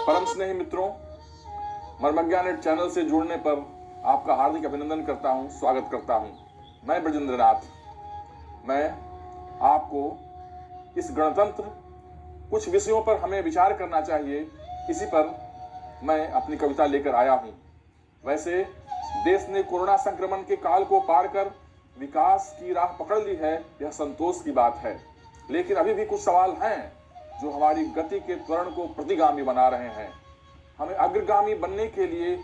परम स्नेही मित्रों, मर्मज्ञा net channel से जुड़ने पर आपका हार्दिक अभिनंदन करता हूं, स्वागत करता हूं। मैं ब्रजेंद्र नाथ। मैं आपको इस गणतंत्र कुछ विषयों पर हमें विचार करना चाहिए, इसी पर मैं अपनी कविता लेकर आया हूं। वैसे देश ने कोरोना संक्रमण के काल को पार कर विकास की राह पकड़ ली है, यह संतोष की बात है। लेकिन अभी भी कुछ सवाल हैं जो हमारी गति के त्वरण को प्रतिगामी बना रहे हैं। हमें अग्रगामी बनने के लिए,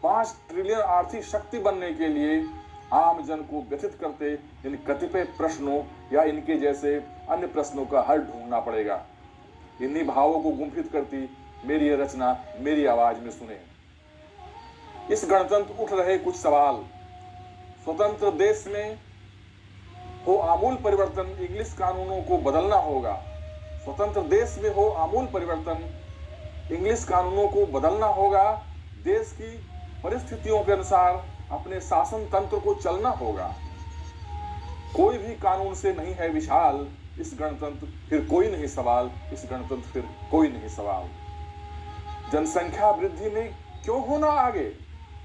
5 ट्रिलियन आर्थिक शक्ति बनने के लिए आम जन को व्यथित करते इन कतिपय प्रश्नों या इनके जैसे अन्य प्रश्नों का हल ढूंढना पड़ेगा। इन्हीं भावों को गुंफित करती मेरी यह रचना मेरी आवाज में सुने। इस गणतंत्र उठ रहे कुछ सवाल। स्वतंत्र देश में हो आमूल परिवर्तन, इंग्लिश कानूनों को बदलना होगा। स्वतंत्र देश में हो आमूल परिवर्तन, इंग्लिश कानूनों को बदलना होगा। देश की परिस्थितियों के अनुसार अपने शासन तंत्र को चलना होगा। कोई भी कानून से नहीं है विशाल, इस गणतंत्र फिर कोई नहीं सवाल, इस गणतंत्र फिर कोई नहीं सवाल। जनसंख्या वृद्धि में क्यों होना आगे,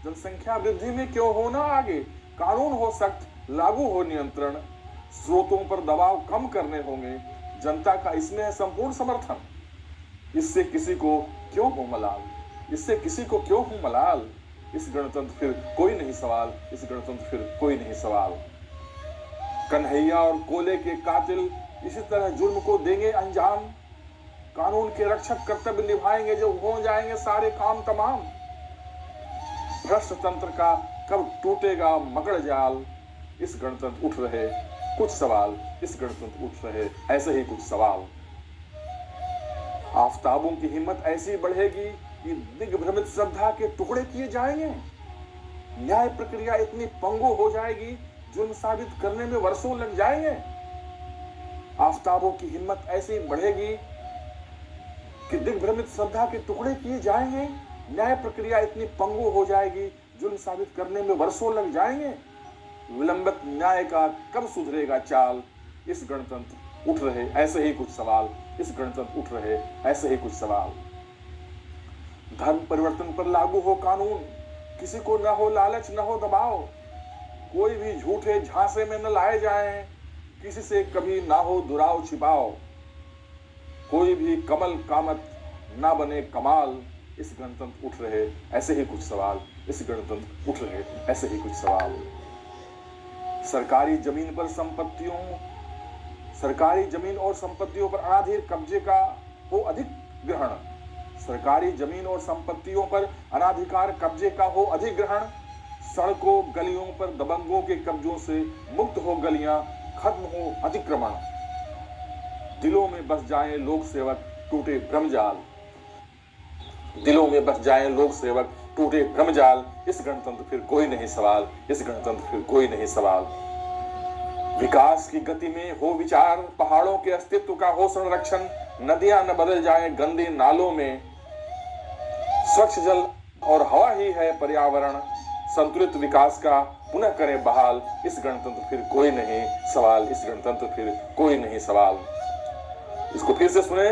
जनसंख्या वृद्धि में क्यों होना आगे। कानून हो सख्त, लागू हो नियंत्रण, स्रोतों पर दबाव कम करने होंगे। जनता का इसमें है संपूर्ण समर्थन। इससे किसी को क्यों हो मलाल, इससे किसी को क्यों हो मलाल। इस गणतंत्र फिर कोई नहीं सवाल, इस गणतंत्र फिर कोई नहीं सवाल। कन्हैया और कोले के कातिल इसी तरह जुर्म को देंगे अंजाम। कानून के रक्षक कर्तव्य निभाएंगे जब हो जाएंगे सारे काम तमाम। भ्रष्ट तंत्र का कब टूटेगा मकड़ जाल। इस गणतंत्र उठ रहे कुछ सवाल, इस गणतंत्र उठ रहे ऐसे ही कुछ सवाल। आफताबों की हिम्मत ऐसी बढ़ेगी कि दिग्भ्रमित श्रद्धा के टुकड़े किए जाएंगे। न्याय प्रक्रिया इतनी पंगु हो जाएगी, जुर्म साबित करने में वर्षों लग जाएंगे। आफताबों की हिम्मत ऐसी बढ़ेगी कि दिग्भ्रमित श्रद्धा के टुकड़े किए जाएंगे। न्याय प्रक्रिया इतनी पंगु हो जाएगी, जुर्म साबित करने में वर्षों लग जाएंगे। विलंबित न्याय का कब सुधरेगा चाल। इस गणतंत्र उठ रहे ऐसे ही कुछ सवाल, इस गणतंत्र उठ रहे ऐसे ही कुछ सवाल। धर्म परिवर्तन पर लागू हो कानून, किसी को न हो लालच न हो दबाव। कोई भी झूठे झांसे में न लाए जाएं, किसी से कभी ना हो दुराव छिपाओ। कोई भी कमल कामत ना बने कमाल। इस गणतंत्र उठ रहे ऐसे ही कुछ सवाल, इस गणतंत्र उठ रहे ऐसे ही कुछ सवाल। सरकारी जमीन पर संपत्तियों, सरकारी जमीन और संपत्तियों पर अनाधिकार कब्जे का हो अधिक ग्रहण। सरकारी जमीन और संपत्तियों पर अनाधिकार कब्जे का हो अधिग्रहण। सड़कों गलियों पर दबंगों के कब्जों से मुक्त हो गलियां, खत्म हो अतिक्रमण। दिलों में बस जाएं लोक सेवक, टूटे भ्रमजाल। दिलों में बस जाएं लोक सेवक, टूटे भ्रमजाल। इस गणतंत्र फिर कोई नहीं सवाल, इस गणतंत्र फिर कोई नहीं सवाल। विकास की गति में हो विचार, पहाड़ों के अस्तित्व का हो संरक्षण। नदियां न बदल जाएं गंदे नालों में, स्वच्छ जल और हवा ही है पर्यावरण। संतुलित विकास का पुनः करें बहाल। इस गणतंत्र फिर कोई नहीं सवाल, इस गणतंत्र फिर कोई नहीं सवाल। इसको फिर से सुने।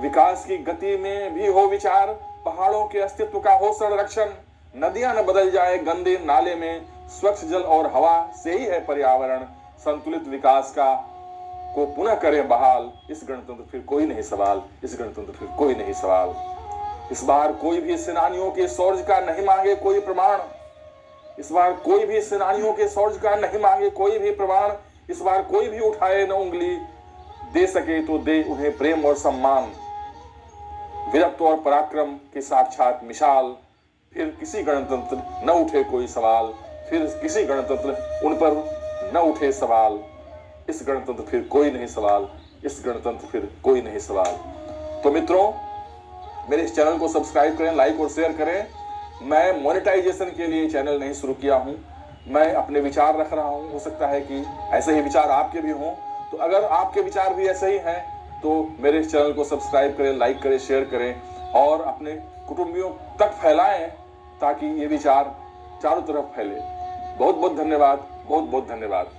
विकास की गति में भी हो विचार, पहाड़ों के अस्तित्व का हो संरक्षण। नदियां न बदल जाए गंदे नाले में, स्वच्छ जल और हवा से ही है पर्यावरण। संतुलित विकास का को पुनः करें बहाल। इस गणतंत्र फिर कोई नहीं सवाल, इस गणतंत्र फिर कोई नहीं सवाल। इस बार कोई भी सेनानियों के शौर्य का नहीं मांगे कोई प्रमाण। इस बार कोई भी सेनानियों के शौर्य का नहीं मांगे कोई भी प्रमाण। इस बार कोई भी उठाए न उंगली, दे सके तो दे उन्हें प्रेम और सम्मान। वीरत्व और पराक्रम की साक्षात मिसाल। फिर किसी गणतंत्र न उठे कोई सवाल, फिर किसी गणतंत्र उन पर न उठे सवाल। इस गणतंत्र फिर कोई नहीं सवाल, इस गणतंत्र फिर कोई नहीं सवाल। तो मित्रों, मेरे इस चैनल को सब्सक्राइब करें, लाइक और शेयर करें। मैं मोनेटाइजेशन के लिए चैनल नहीं शुरू किया हूं, मैं अपने विचार रख रहा हूं। हो सकता है कि ऐसे ही विचार आपके भी हों, तो अगर आपके विचार भी ऐसे ही हैं तो मेरे इस चैनल को सब्सक्राइब करें, लाइक करें, शेयर करें और अपने कुटुंबियों तक फैलाएं ताकि ये विचार चारों तरफ फैले। बहुत बहुत धन्यवाद, बहुत बहुत धन्यवाद।